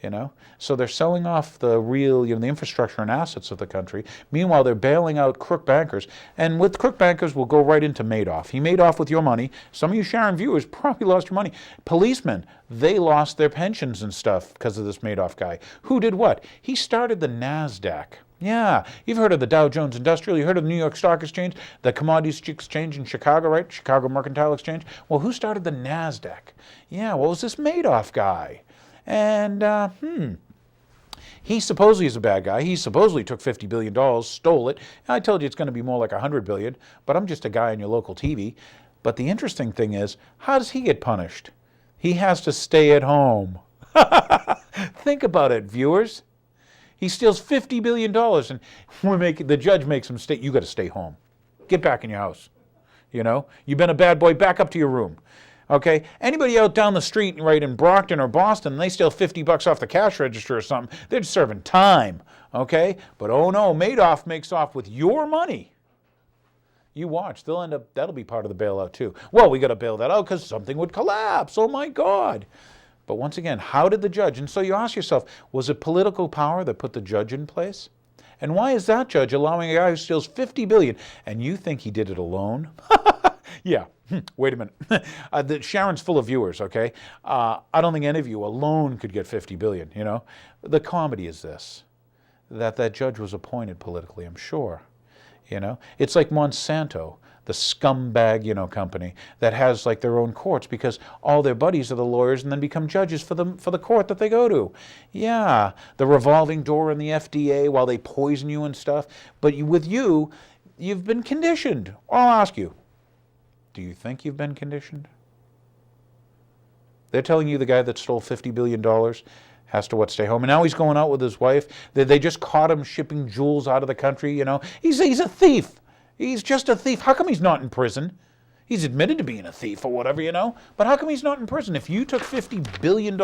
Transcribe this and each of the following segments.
you know? So they're selling off the real, the infrastructure and assets of the country. Meanwhile, they're bailing out crook bankers. And with crook bankers, we'll go right into Madoff. He made off with your money. Some of you Sharon viewers probably lost your money. Policemen, they lost their pensions and stuff because of this Madoff guy. Who did what? He started the NASDAQ. Yeah, you've heard of the Dow Jones Industrial, you heard of the New York Stock Exchange, the Commodities Exchange in Chicago, right? Chicago Mercantile Exchange. Well, who started the NASDAQ? Yeah, well, it was this Madoff guy. And, he supposedly is a bad guy. He supposedly took $50 billion, stole it. I told you it's going to be more like $100 billion, but I'm just a guy on your local TV. But the interesting thing is, how does he get punished? He has to stay at home. Think about it, viewers. He steals $50 billion, and the judge makes him stay. You got to stay home. Get back in your house. You've been a bad boy, back up to your room. Okay, anybody out down the street, right, in Brockton or Boston, and they steal $50 off the cash register or something, they're just serving time, okay? But oh no, Madoff makes off with your money. You watch, that'll be part of the bailout too. Well, we got to bail that out because something would collapse, oh my God. But once again, how did the judge, and so you ask yourself, was it political power that put the judge in place? And why is that judge allowing a guy who steals $50 billion, and you think he did it alone? Yeah. Wait a minute. Sharon's full of viewers, okay? I don't think any of you alone could get $50 billion, The comedy is this, that judge was appointed politically, I'm sure. It's like Monsanto, the scumbag, company that has like their own courts because all their buddies are the lawyers and then become judges for the court that they go to. Yeah, the revolving door in the FDA while they poison you and stuff. But with you've been conditioned. I'll ask you, do you think you've been conditioned? They're telling you the guy that stole $50 billion has to stay home. And now he's going out with his wife. They just caught him shipping jewels out of the country, He's a thief. He's just a thief. How come he's not in prison? He's admitted to being a thief or whatever, But how come he's not in prison? If you took $50 billion,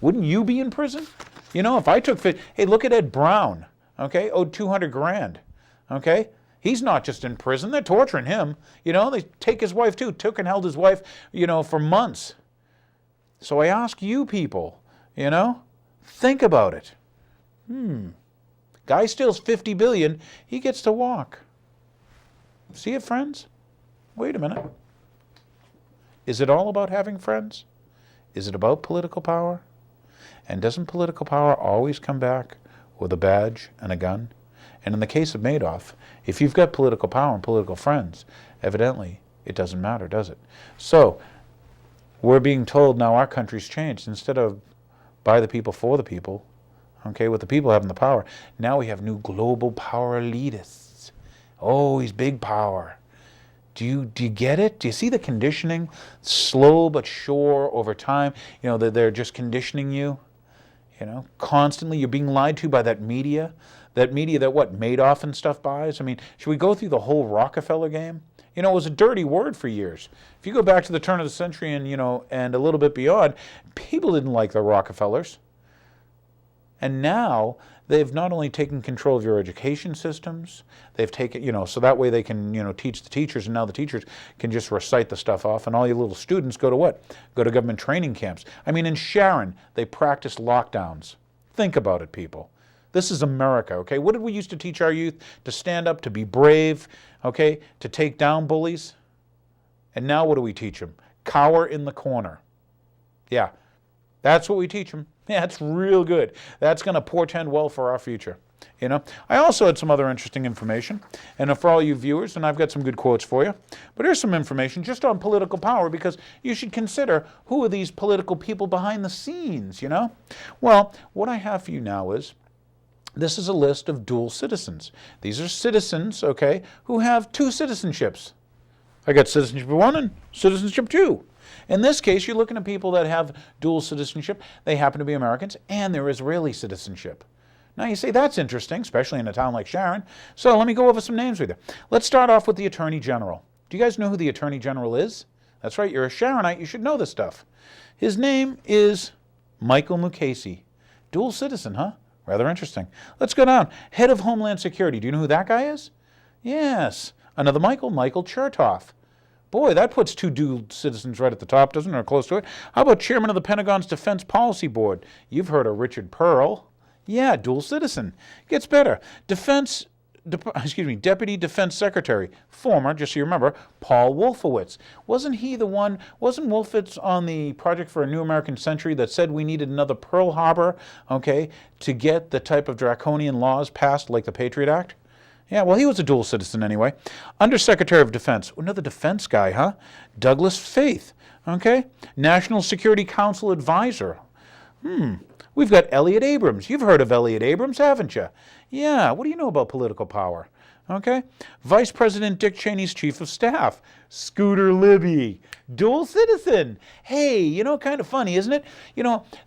wouldn't you be in prison? If I took hey, look at Ed Brown, okay? Owed 200 grand, okay? He's not just in prison. They're torturing him. They take his wife too. Took and held his wife, for months. So I ask you people, think about it. Guy steals $50 billion. He gets to walk. See it, friends? Wait a minute. Is it all about having friends? Is it about political power? And doesn't political power always come back with a badge and a gun? And in the case of Madoff, if you've got political power and political friends, evidently it doesn't matter, does it? So we're being told now our country's changed. Instead of by the people, for the people, okay, with the people having the power, now we have new global power elitists. Oh, he's big power. Do you get it? Do you see the conditioning? Slow but sure over time. That they're just conditioning you. Constantly you're being lied to by that media. That media that Madoff and stuff buys? I mean, should we go through the whole Rockefeller game? It was a dirty word for years. If you go back to the turn of the century and, and a little bit beyond, people didn't like the Rockefellers. And now they've not only taken control of your education systems, they've taken, so that way they can, teach the teachers, and now the teachers can just recite the stuff off, and all your little students go to what? Go to government training camps. I mean, in Sharon, they practice lockdowns. Think about it, people. This is America, okay? What did we used to teach our youth? To stand up, to be brave, okay? To take down bullies. And now what do we teach them? Cower in the corner. Yeah, that's what we teach them. Yeah, that's real good. That's going to portend well for our future. I also had some other interesting information, and for all you viewers, and I've got some good quotes for you, but here's some information just on political power, because you should consider who are these political people behind the scenes, Well, what I have for you now is, this is a list of dual citizens. These are citizens, okay, who have two citizenships. I got citizenship 1 and citizenship 2. In this case, you're looking at people that have dual citizenship. They happen to be Americans, and their Israeli citizenship. Now you say, that's interesting, especially in a town like Sharon. So let me go over some names with you. Let's start off with the Attorney General. Do you guys know who the Attorney General is? That's right, you're a Sharonite, you should know this stuff. His name is Michael Mukasey. Dual citizen, huh? Rather interesting. Let's go down. Head of Homeland Security. Do you know who that guy is? Yes. Another Michael Chertoff. Boy, that puts two dual citizens right at the top, doesn't it, or close to it? How about chairman of the Pentagon's Defense Policy Board? You've heard of Richard Pearl. Yeah, dual citizen. Gets better. Deputy Defense Secretary, former, just so you remember, Paul Wolfowitz. Wasn't Wolfowitz on the Project for a New American Century that said we needed another Pearl Harbor, okay, to get the type of draconian laws passed like the Patriot Act? Yeah, well, he was a dual citizen anyway. Undersecretary of Defense, another defense guy, huh? Douglas Faith, okay? National Security Council advisor. We've got Elliott Abrams. You've heard of Elliott Abrams, haven't you? Yeah, what do you know about political power? Okay? Vice President Dick Cheney's chief of staff, Scooter Libby, dual citizen. Hey, kind of funny, isn't it?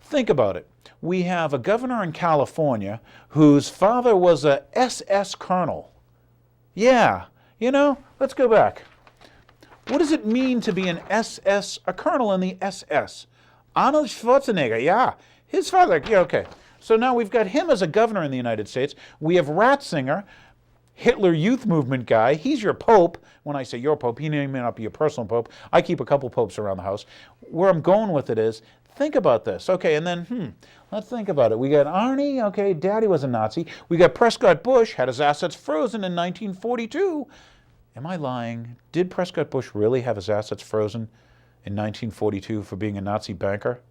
Think about it. We have a governor in California whose father was a SS colonel. Yeah, let's go back. What does it mean to be a colonel in the SS? Arnold Schwarzenegger, yeah. His father, yeah, okay. So now we've got him as a governor in the United States. We have Ratzinger, Hitler Youth Movement guy. He's your pope. When I say your pope, he may not be your personal pope. I keep a couple popes around the house. Where I'm going with it is, think about this. Okay, and then, let's think about it. We got Arnie, okay, daddy was a Nazi. We got Prescott Bush, had his assets frozen in 1942. Am I lying? Did Prescott Bush really have his assets frozen in 1942 for being a Nazi banker?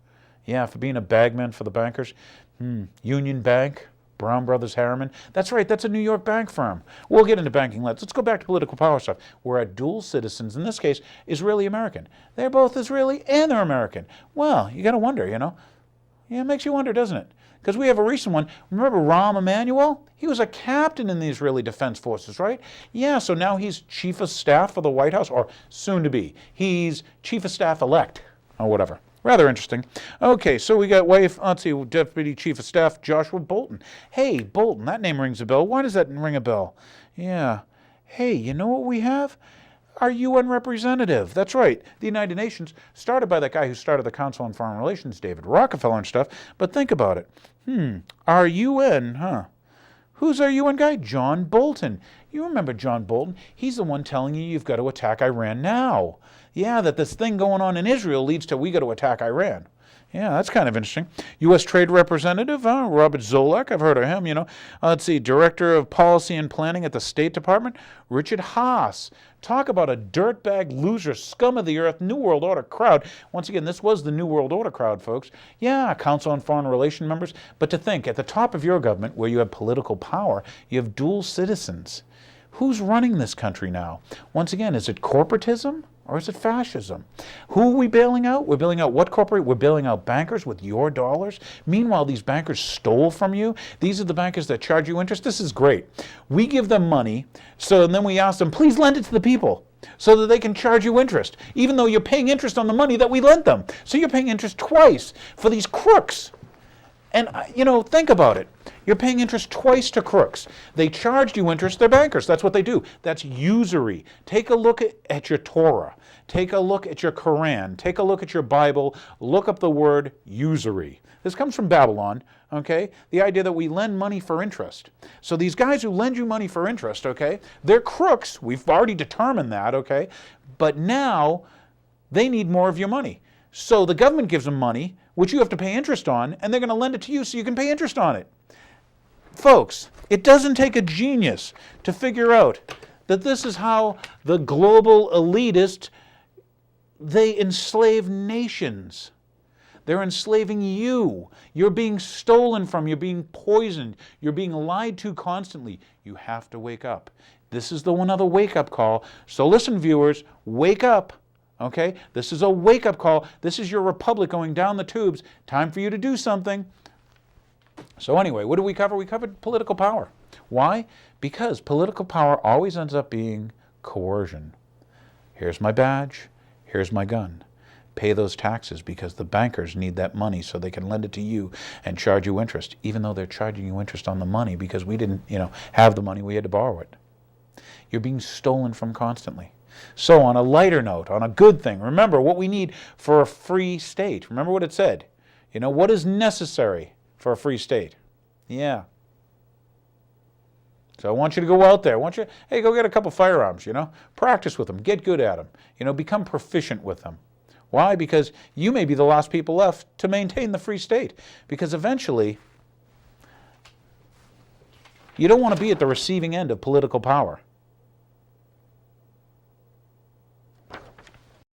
Yeah, for being a bagman for the bankers. Union Bank, Brown Brothers Harriman. That's right, that's a New York bank firm. We'll get into banking. Let's go back to political power stuff. We're dual citizens, in this case, Israeli-American. They're both Israeli and they're American. Well, you got to wonder, Yeah, it makes you wonder, doesn't it? Because we have a recent one. Remember Rahm Emanuel? He was a captain in the Israeli Defense Forces, right? Yeah, so now he's chief of staff for the White House, or soon to be. He's chief of staff elect, or whatever. Rather interesting. Okay, so we got Deputy Chief of Staff Joshua Bolton. Hey, Bolton, that name rings a bell. Why does that ring a bell? Yeah. Hey, you know what we have? Our UN representative. That's right. The United Nations, started by that guy who started the Council on Foreign Relations, David Rockefeller and stuff. But think about it. Our UN, Who's our UN guy? John Bolton. You remember John Bolton? He's the one telling you you've got to attack Iran now. Yeah, that this thing going on in Israel leads to we got to attack Iran. Yeah, that's kind of interesting. U.S. Trade Representative, Robert Zolak, I've heard of him, Let's see, Director of Policy and Planning at the State Department, Richard Haas. Talk about a dirtbag loser, scum of the earth, New World Order crowd. Once again, this was the New World Order crowd, folks. Yeah, Council on Foreign Relations members. But to think, at the top of your government, where you have political power, you have dual citizens. Who's running this country now? Once again, is it corporatism? Or is it fascism? Who are we bailing out? We're bailing out what corporate? We're bailing out bankers with your dollars. Meanwhile, these bankers stole from you. These are the bankers that charge you interest. This is great. We give them money, and then we ask them, please lend it to the people so that they can charge you interest, even though you're paying interest on the money that we lent them. So you're paying interest twice for these crooks. And, think about it. You're paying interest twice to crooks. They charged you interest. They're bankers. That's what they do. That's usury. Take a look at your Torah. Take a look at your Quran. Take a look at your Bible. Look up the word usury. This comes from Babylon, okay? The idea that we lend money for interest. So these guys who lend you money for interest, okay, they're crooks. We've already determined that, okay? But now they need more of your money. So the government gives them money, which you have to pay interest on, and they're going to lend it to you so you can pay interest on it. Folks, it doesn't take a genius to figure out that this is how the global elitists, they enslave nations. They're enslaving you. You're being stolen from. You're being poisoned. You're being lied to constantly. You have to wake up. This is the one other wake-up call. So listen, viewers, wake up. Okay? This is a wake-up call. This is your republic going down the tubes. Time for you to do something. So anyway, what did we cover? We covered political power. Why? Because political power always ends up being coercion. Here's my badge. Here's my gun. Pay those taxes because the bankers need that money so they can lend it to you and charge you interest, even though they're charging you interest on the money because we didn't, have the money. We had to borrow it. You're being stolen from constantly. So on a lighter note, on a good thing, remember what we need for a free state. Remember what it said. What is necessary for a free state? Yeah. So I want you to go out there. I want you, hey, go get a couple firearms, you know. Practice with them. Get good at them. You know, become proficient with them. Why? Because you may be the last people left to maintain the free state. Because eventually, you don't want to be at the receiving end of political power.